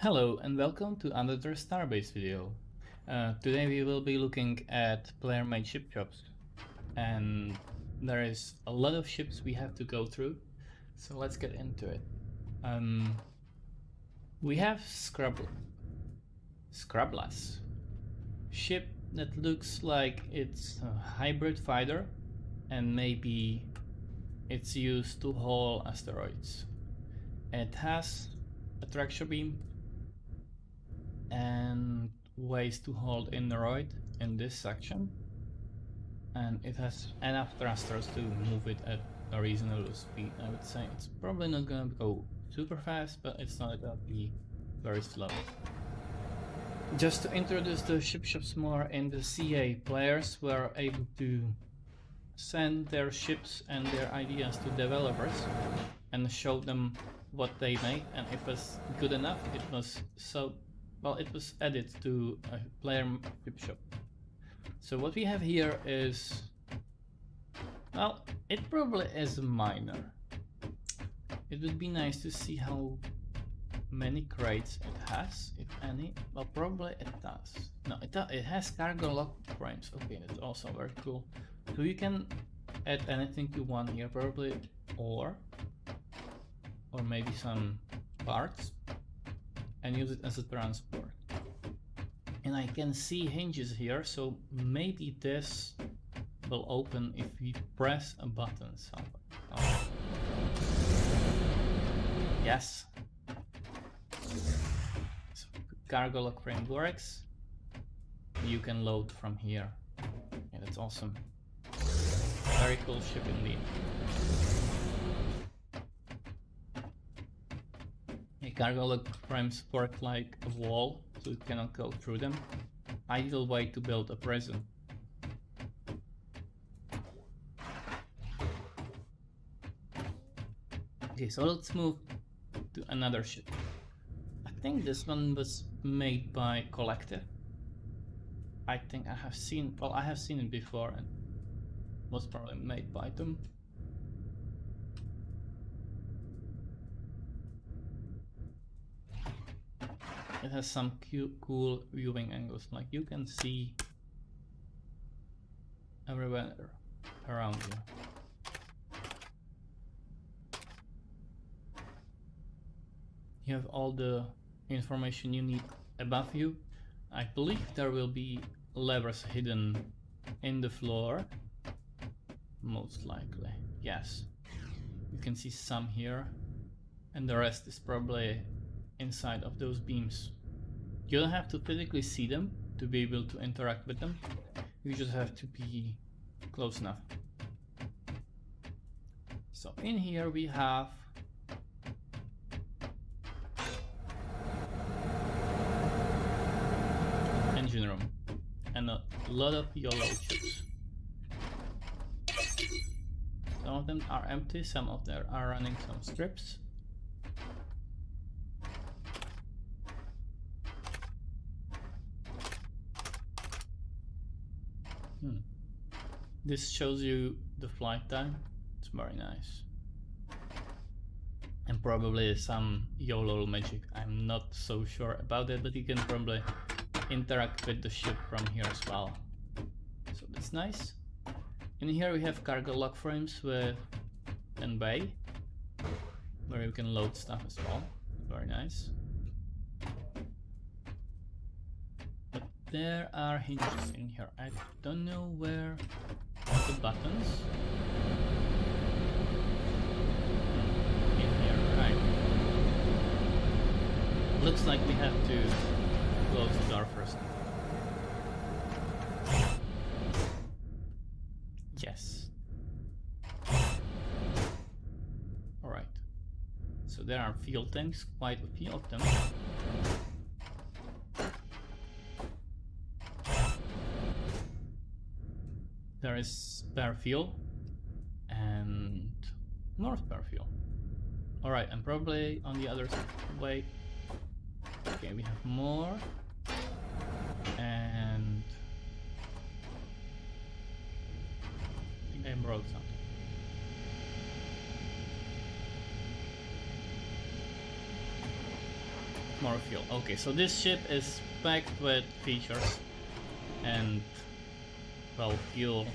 Hello and welcome to another Starbase video. Today we will be looking at player-made ship shops, and there is a lot of ships we have to go through, so let's get into it. We have Scrublass, ship that looks like it's a hybrid fighter, and maybe it's used to haul asteroids. It has a tractor beam and ways to hold ineroid in this section, and it has enough thrusters to move it at a reasonable speed. I would say it's probably not gonna go super fast, but it's not gonna be very slow. Just to introduce the ship shops more, in the CA, players were able to send their ships and their ideas to developers and show them what they made, and if it was good enough, it was added to a player ship shop. So what we have here is, well, it probably is minor. It would be nice to see how many crates it has, if any. Well, probably it does. No, it has cargo lock frames. Okay, that's also very cool. So you can add anything you want here, probably ore, or maybe some parts, and use it as a transport. And I can see hinges here, so maybe this will open if we press a button somewhere. Oh. Yes. So cargo lock frame works. You can load from here. Yeah, that's awesome. Very cool ship indeed. Cargo lock frames work like a wall, so you cannot go through them. Ideal way to build a prison. Okay, so let's move to another ship. I think this one was made by Collective. I think I have seen it before and was probably made by them. It has some cool viewing angles, like you can see everywhere around you. You have all the information you need above you. I believe there will be levers hidden in the floor, most likely. Yes, you can see some here, and the rest is probably inside of those beams. You don't have to physically see them to be able to interact with them. You just have to be close enough. So in here we have engine room and a lot of yellow ships. Some of them are empty, some of them are running some strips. This shows you the flight time. It's very nice. And probably some YOLO magic. I'm not so sure about it, but you can probably interact with the ship from here as well. So that's nice. In here we have cargo lock frames with an bay, where you can load stuff as well. Very nice. But there are hinges in here. I don't know where the buttons. In here, right. Looks like we have to close the door first. Yes. Alright. So there are fuel tanks, quite a few of them. There is spare fuel and more spare fuel. Alright, and probably on the other way. Okay, we have more. And I think I broke something. More fuel. Okay, so this ship is packed with features and, well, fuel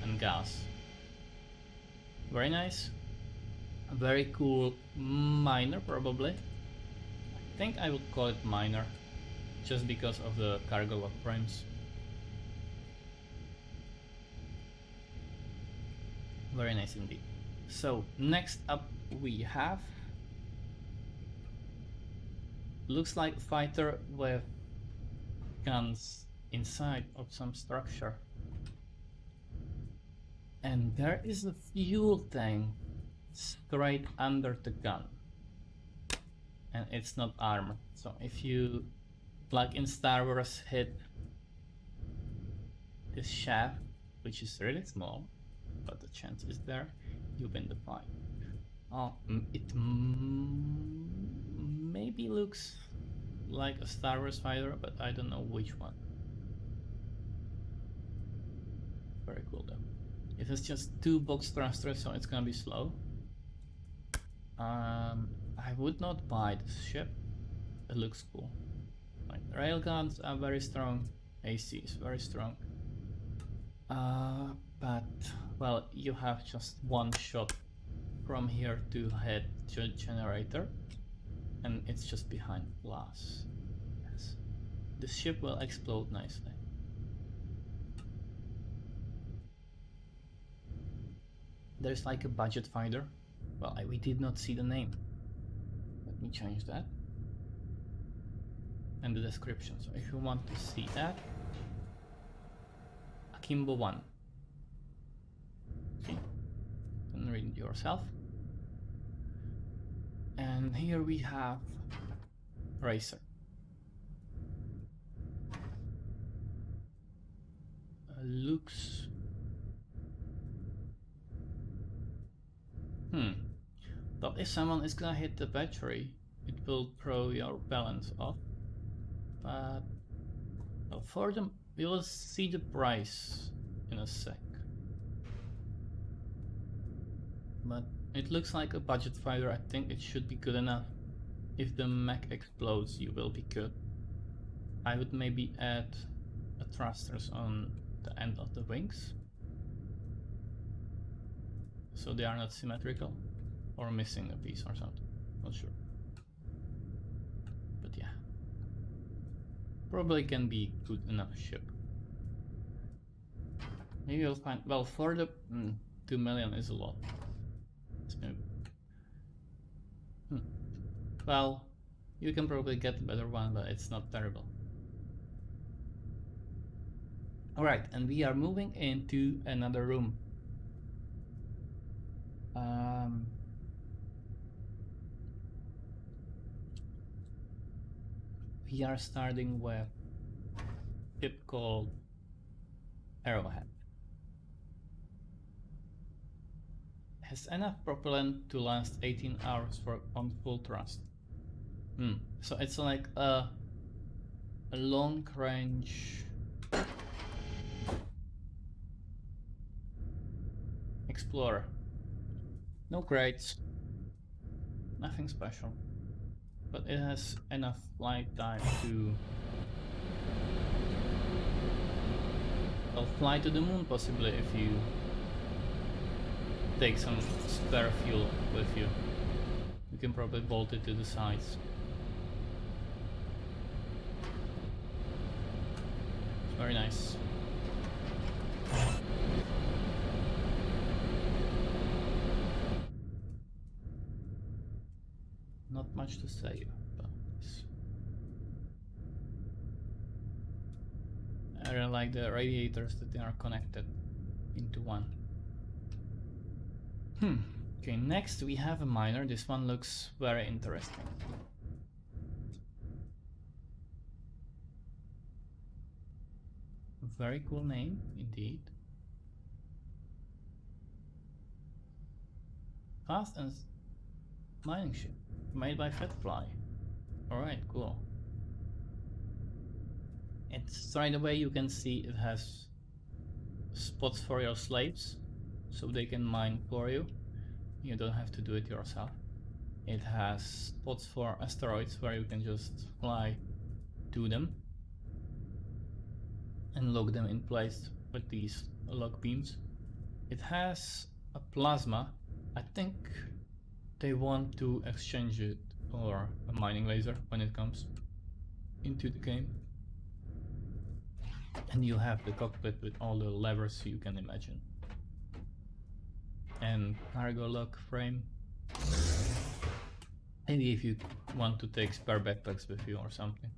and gas. Very nice. A very cool miner, probably. I think I would call it miner, just because of the cargo lock frames. Very nice indeed. So next up we have, looks like fighter with guns inside of some structure. And there is a fuel tank straight under the gun. And it's not armored. So if you, like in Star Wars, hit this shaft, which is really small, but the chance is there, you win the fight. Oh, it maybe looks like a Star Wars fighter, but I don't know which one. Very cool though. It has just 2 box thrusters, so it's gonna be slow. I would not buy this ship. It looks cool. Like, railguns are very strong. AC is very strong. But well, you have just 1 shot from here to head to generator, and it's just behind glass. Yes, the ship will explode nicely. There's like a budget fighter. Well, we did not see the name. Let me change that. And the description. So if you want to see that, Akimbo 1. Okay, you can read it yourself. And here we have Racer. Looks... But if someone is gonna hit the battery, it will throw your balance off. But well, for them, we will see the price in a sec. But it looks like a budget fighter. I think it should be good enough. If the mech explodes, you will be good. I would maybe add a thrusters on the end of the wings, so they are not symmetrical, or missing a piece or something, not sure. But yeah, probably can be good enough ship. Maybe you'll find, well, for the 2 million is a lot. Well, you can probably get a better one, but it's not terrible. Alright, and we are moving into another room. We are starting with a ship called Arrowhead. Has enough propellant to last 18 hours on full thrust. So it's like a long range explorer. No crates, nothing special, but it has enough flight time to, well, fly to the moon possibly if you take some spare fuel with you. You can probably bolt it to the sides. It's very nice. Not much to say about this. I really like the radiators that they are connected into one. Okay, next we have a miner. This one looks very interesting. Very cool name indeed. Fast and mining ship made by Fatfly. Alright, cool. And straight away you can see it has spots for your slaves, so they can mine for you. You don't have to do it yourself. It has spots for asteroids where you can just fly to them and lock them in place with these lock beams. It has a plasma. I think they want to exchange it for a mining laser when it comes into the game. And you have the cockpit with all the levers you can imagine. And cargo lock frame. Maybe if you want to take spare backpacks with you or something.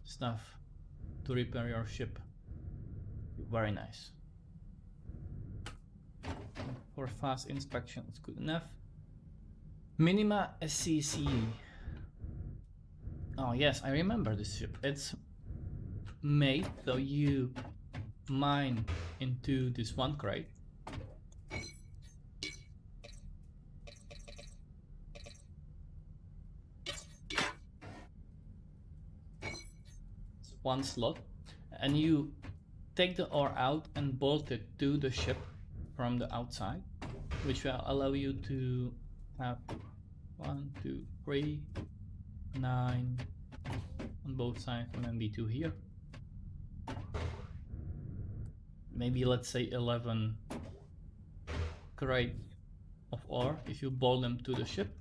Stuff to repair your ship. Very nice. For fast inspection, it's good enough. Minima SCC. Oh yes, I remember this ship. It's made so you mine into this one crate. It's one slot, and you take the ore out and bolt it to the ship from the outside, which will allow you to have 1, 2, 3, 9 on both sides, and then B2 here. Maybe let's say 11 crates of ore if you bolt them to the ship,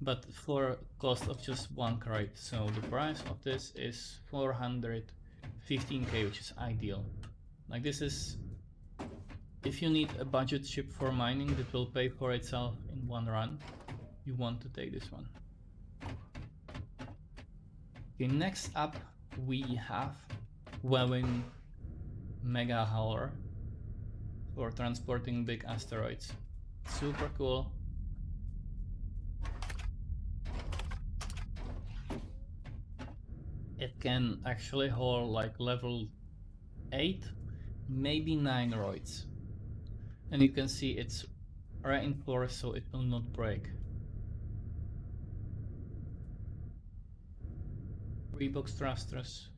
but for cost of just one crate. So the price of this is 415k, which is ideal. Like, this is, if you need a budget ship for mining that will pay for itself in one run, you want to take this one. Okay, next up we have Wewin Mega Hauler for transporting big asteroids. Super cool. It can actually haul like level 8, maybe 9 roids. And you can see it's reinforced so it will not break. 3 box thrusters,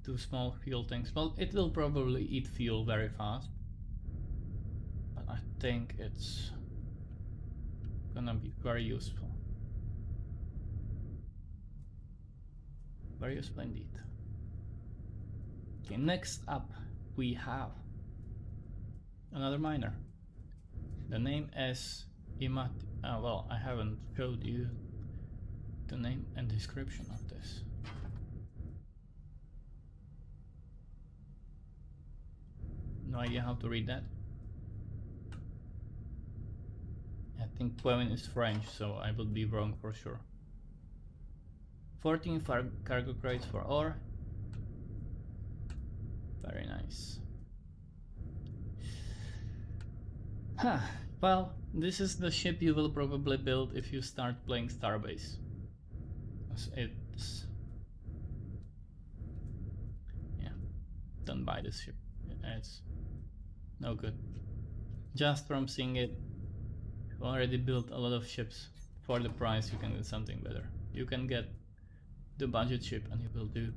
2 small fuel tanks. Well, it will probably eat fuel very fast, but I think it's gonna be very useful. Very useful indeed. Okay, next up we have another miner. The name is Imat. Well, I haven't showed you the name and description of this. No idea how to read that. I think Wewin is French, so I would be wrong for sure. 14 cargo crates for ore. Very nice. Huh. Well, this is the ship you will probably build if you start playing STARBASE. It's... yeah, don't buy this ship. It's no good. Just from seeing it, you've already built a lot of ships. For the price you can get something better. You can get the budget ship and you will do.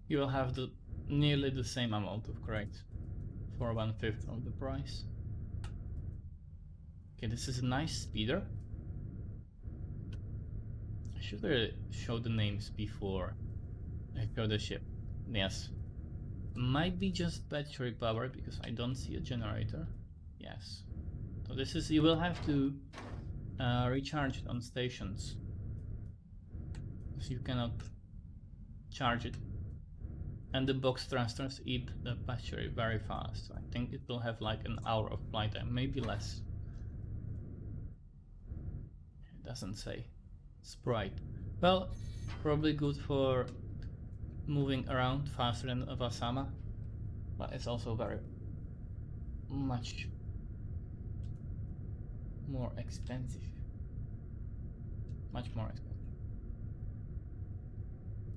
You will have nearly the same amount of crates for 1/5 of the price. Okay, this is a nice speeder. I should have showed the names before I show the ship. Yes. Might be just battery power because I don't see a generator. Yes. So this is, you will have to recharge it on stations. Because you cannot charge it. And the box thrusters eat the battery very fast. So I think it will have like an hour of flight time, maybe less. It doesn't say. Sprite. Well, probably good for moving around faster than a Vasama, but it's also very much more expensive. Much more expensive.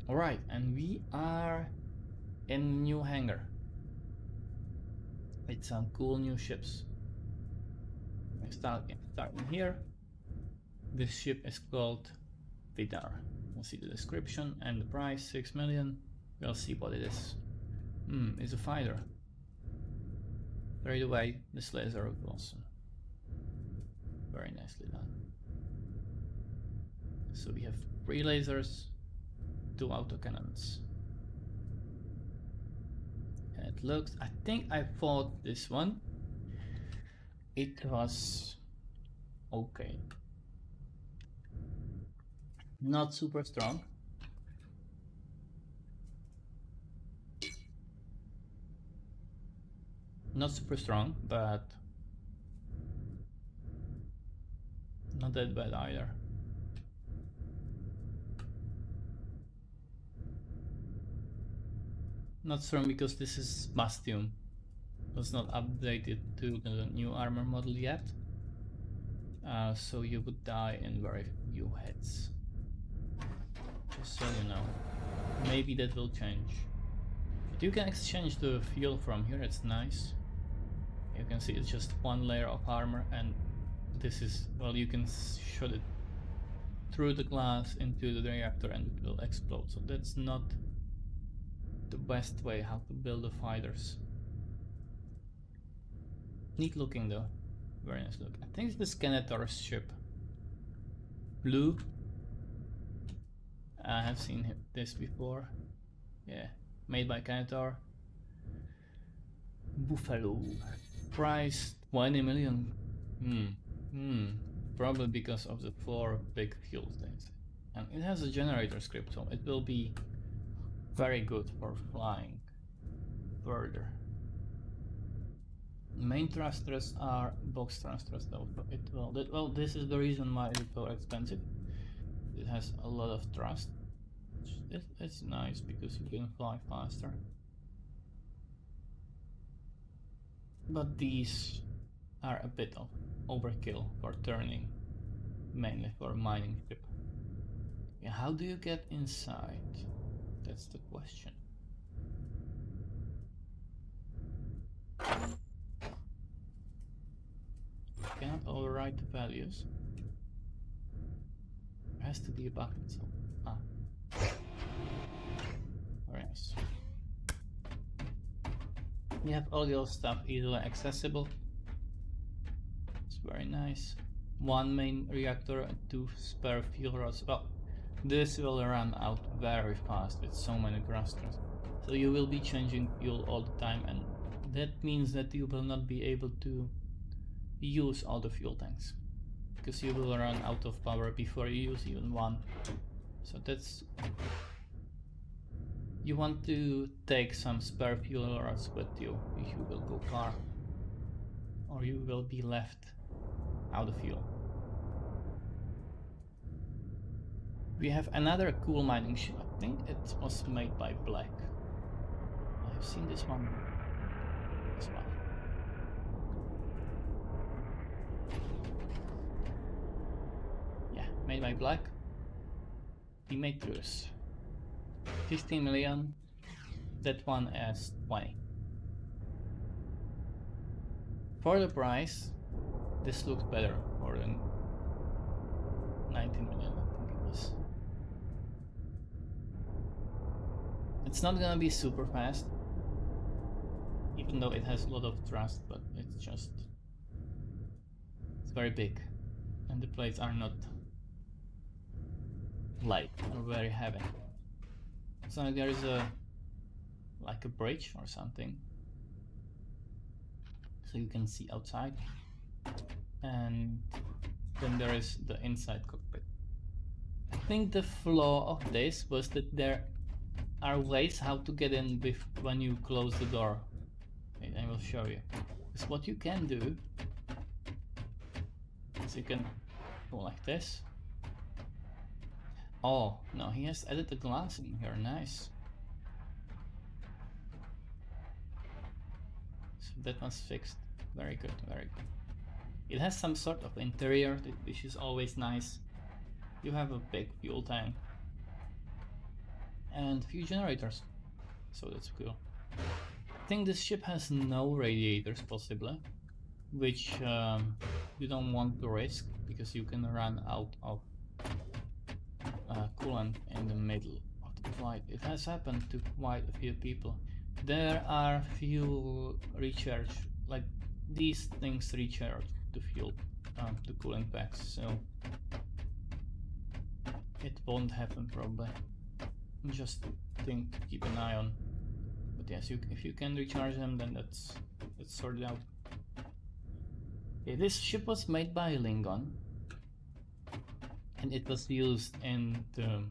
Alright, and we are in new hangar. With some cool new ships. I starting here. This ship is called Vidar. We'll see the description and the price, 6 million. We'll see what it is. It's a fighter. Straight away, this laser also. Very nicely done. So we have 3 lasers, 2 autocannons. And it looks, I think I fought this one. It was okay. Not super strong. Not super strong, but not that bad either. Not strong because this is Bastion. It was not updated to the new armor model yet. So you would die in very few hits. Just so you know. Maybe that will change. But you can exchange the fuel from here, it's nice. You can see it's just 1 layer of armor, and this is, well, you can shoot it through the glass into the reactor and it will explode. So that's not the best way how to build the fighters. Neat looking though. Very nice look. I think it's the Skeletor's ship. Blue. I have seen this before. Yeah, made by Skeletor. Buffalo. Price 20 million. Probably because of the 4 big fuel things. And it has a generator script, so it will be very good for flying further. Main thrusters are box thrusters though, so it will, well, this is the reason why it's so expensive. It has a lot of thrust. It's nice because you can fly faster. But these are a bit of overkill for turning, mainly for mining ship. Yeah, how do you get inside? That's the question. Cannot override the values. There has to be a button, so very nice. You have all your stuff easily accessible. It's very nice. 1 main reactor and 2 spare fuel rods. Well, this will run out very fast with so many thrusters. So you will be changing fuel all the time, and that means that you will not be able to use all the fuel tanks, because you will run out of power before you use even 1. So that's, you want to take some spare fuel rods with you if you will go far, or you will be left out of fuel. We have another cool mining ship. I think it was made by Black. I've seen this one as well. Yeah, made by Black. Demetrius. 15 million. That one as 20. For the price, this looks better for the 19 million, I think it was. It's not gonna be super fast, even though it has a lot of thrust, but it's very big, and the plates are not light or very heavy. So there is like a bridge or something, so you can see outside, and then there is the inside cockpit. I think the flaw of this was that there are ways how to get in when you close the door. I will show you. Because what you can do is you can go like this. Oh, no, he has added the glass in here, nice. So that one's fixed. Very good, very good. It has some sort of interior, which is always nice. You have a big fuel tank and few generators, so that's cool. I think this ship has no radiators possibly, which you don't want to risk, because you can run out of coolant in the middle of the flight. It has happened to quite a few people. There are few recharge, like these things recharge the fuel, the cooling packs, so it won't happen probably. Just thing to keep an eye on. But yes, if you can recharge them, then that's sorted out. Okay, this ship was made by Lingon, and it was used in the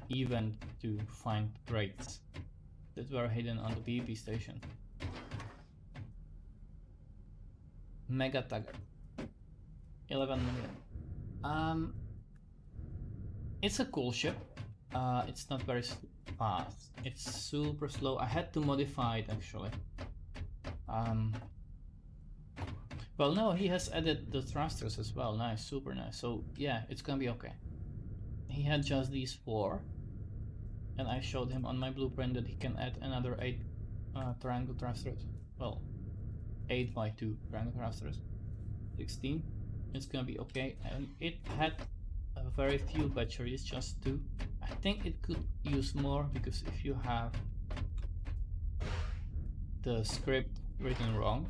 event to find crates that were hidden on the PvP station. Mega Tugger, 11 million. It's a cool ship. It's not very fast. It's super slow. I had to modify it actually. Well, no, he has added the thrusters as well. Nice, super nice. So yeah, it's gonna be okay. He had just these 4, and I showed him on my blueprint that he can add another 8 triangle thrusters. Well, 8x2 triangle thrusters. 16. It's gonna be okay, and it had very few batteries, just 2. I think it could use more, because if you have the script written wrong,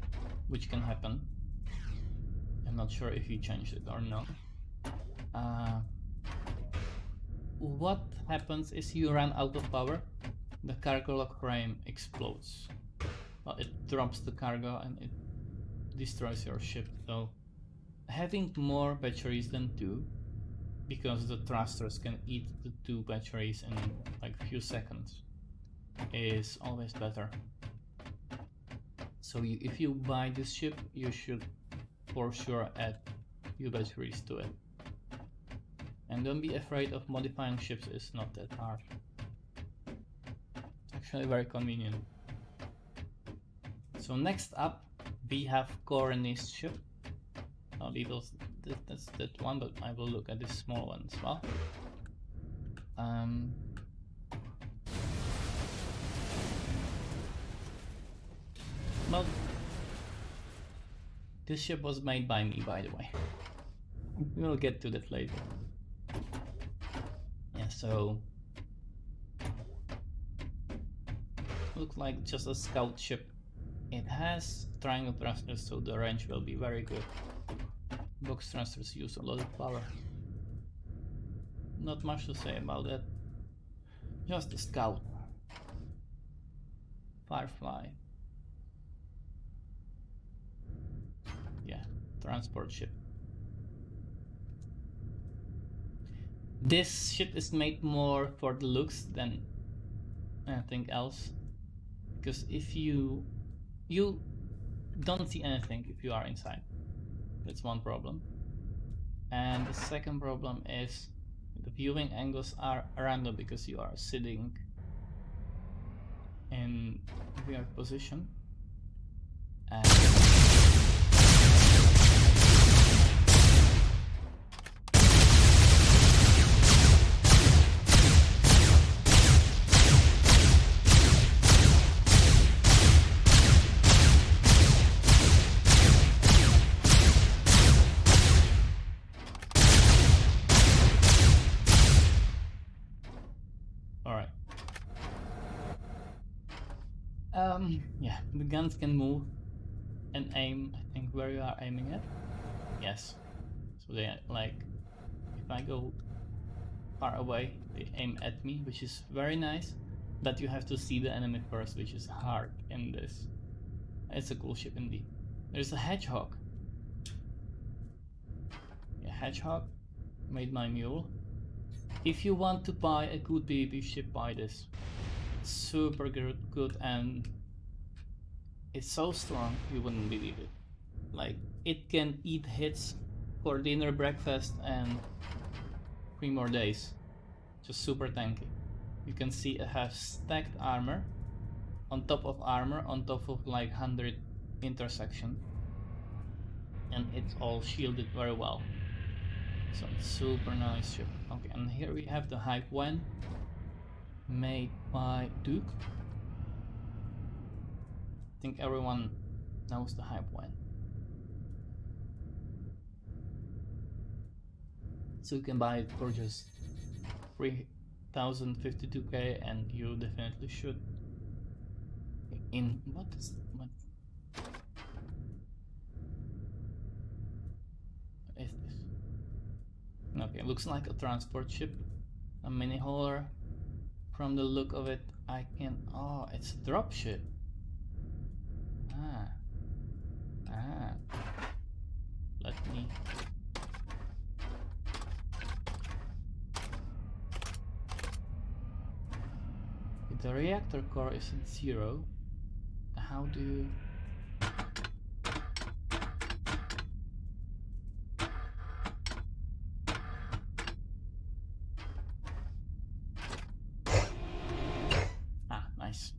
which can happen, I'm not sure if you changed it or not. What happens is you run out of power, the cargo lock frame explodes. Well, it drops the cargo and it destroys your ship. So having more batteries than 2, because the thrusters can eat the 2 batteries in like a few seconds, is always better. So if you buy this ship, you should for sure add few batteries to it. And don't be afraid of modifying ships, it's not that hard. It's actually very convenient. So next up we have Corni's ship. That's that one, but I will look at this small one as well. Well, this ship was made by me, by the way. We'll get to that later. Yeah, so looks like just a scout ship. It has triangle thrusters, so the range will be very good. Box thrusters use a lot of power. Not much to say about that. Just a scout. Firefly. Yeah, transport ship. This ship is made more for the looks than anything else, because if you don't see anything if you are inside. That's one problem. And the second problem is the viewing angles are random, because you are sitting in a weird position. And yeah, the guns can move and aim, I think, where you are aiming at. Yes. So they, like, if I go far away, they aim at me, which is very nice. But you have to see the enemy first, which is hard in this. It's a cool ship indeed. There's a hedgehog. Yeah, hedgehog made by mule. If you want to buy a good PvP ship, buy this. It's super good, and it's so strong you wouldn't believe it. Like, it can eat hits for dinner, breakfast, and 3 more days. Just super tanky. You can see it has stacked armor on top of armor on top of like 100 intersection, and it's all shielded very well. So it's super nice ship. Okay, and here we have the Hype One made by Duke. I think everyone knows the Hype One. So you can buy it for just 3052k, and you definitely should. In what? Okay, looks like a transport ship, a mini hauler. From the look of it, I can. Oh, it's a drop ship. Ah, ah. Let me. If the reactor core is at 0, how do you? Ah, nice.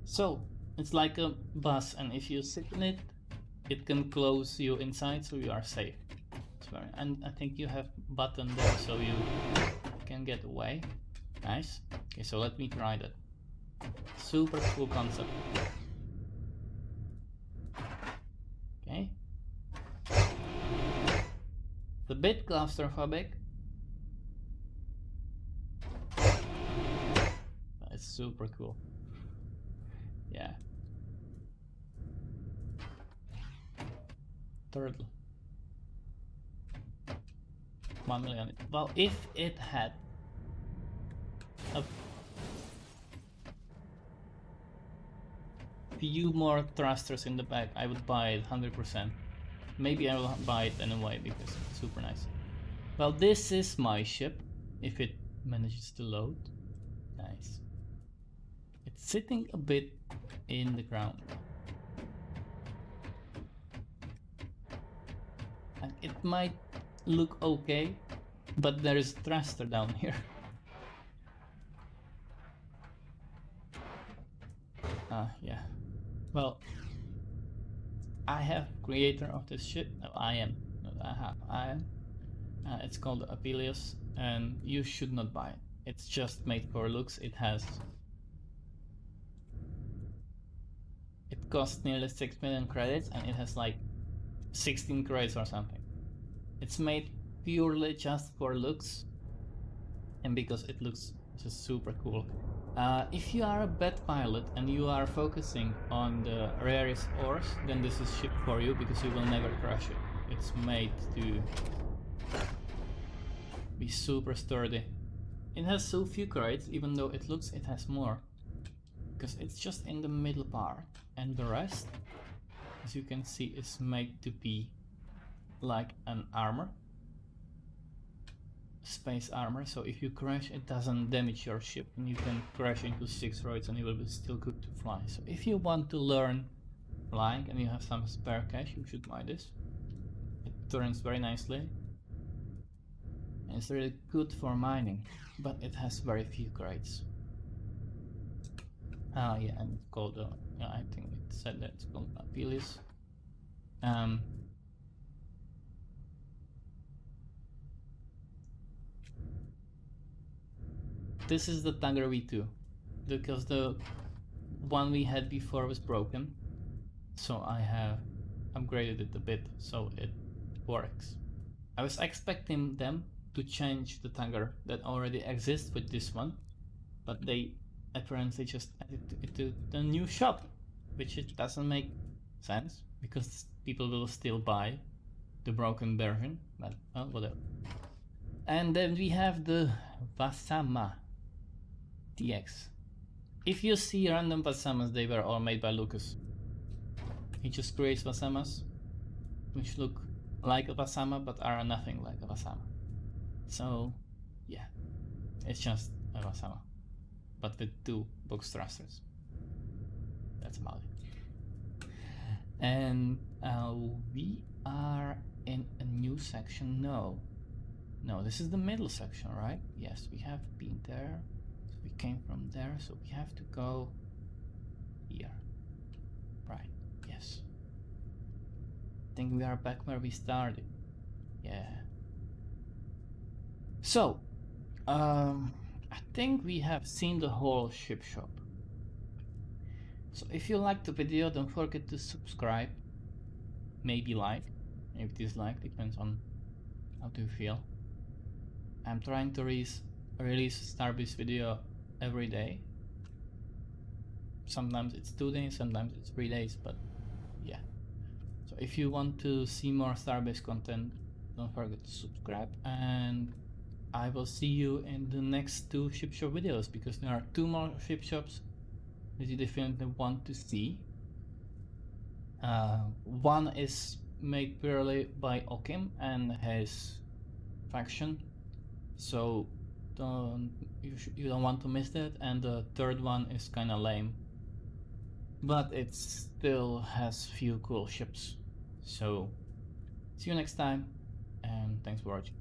So it's like a bus, and if you sit in it, it can close you inside, so you are safe. And I think you have button there, so you can get away. Nice. Okay, so let me try that. Super cool concept. Okay. It's a bit claustrophobic, but it's super cool. Yeah. Turtle. 1 million. Well, if it had a few more thrusters in the back, I would buy it 100%. Maybe I will buy it anyway because it's super nice. Well, this is my ship, if it manages to load. Nice. It's sitting a bit in the ground. And it might look okay, but there is thruster down here. Yeah. Well, I have creator of this ship. No, I am. No, I am. It's called Apelius, and you should not buy it. It's just made for looks. It costs nearly 6 million credits, and it has like 16 credits or something. It's made purely just for looks, and because it looks just super cool. If you are a bad pilot and you are focusing on the rarest ores, then this is ship for you because you will never crash it. It's made to be super sturdy. It has so few crates, even though it looks it has more, because it's just in the middle part, and the rest, as you can see, is made to be like an armor, space armor. So if you crash, it doesn't damage your ship, and you can crash into 6 roids and you will be still good to fly. So if you want to learn flying and you have some spare cash, you should buy this. It turns very nicely. And it's really good for mining, but it has very few crates. Yeah, and it's called, yeah, I think it said that it's called Apelius. This is the Tiger V2, because the one we had before was broken, so I have upgraded it a bit so it works. I was expecting them to change the Tiger that already exists with this one, but they apparently just added it to the new shop, which it doesn't make sense because people will still buy the broken version, but well, whatever. And then we have the Vasama TX. If you see random Vasamas, they were all made by Lucas. He just creates Vasamas which look like a Vasama but are nothing like a Vasama. So yeah, it's just a Vasama, but with 2 box thrusters. That's about it. And we are in a new section. No, this is the middle section, right? Yes, we have been there. So we came from there, so we have to go here. Right, yes. I think we are back where we started. Yeah. So, I think we have seen the whole ship shop. So if you liked the video, don't forget to subscribe, maybe like, maybe dislike, depends on how do you feel. I'm trying to release STARBASE video every day. Sometimes it's 2 days, sometimes it's 3 days, but yeah. So if you want to see more STARBASE content, don't forget to subscribe, and I will see you in the next 2 ship shop videos, because there are 2 more ship shops that you definitely want to see. One is made purely by Okim and his faction, so you don't want to miss that. And the third one is kind of lame, but it still has few cool ships. So see you next time, and thanks for watching.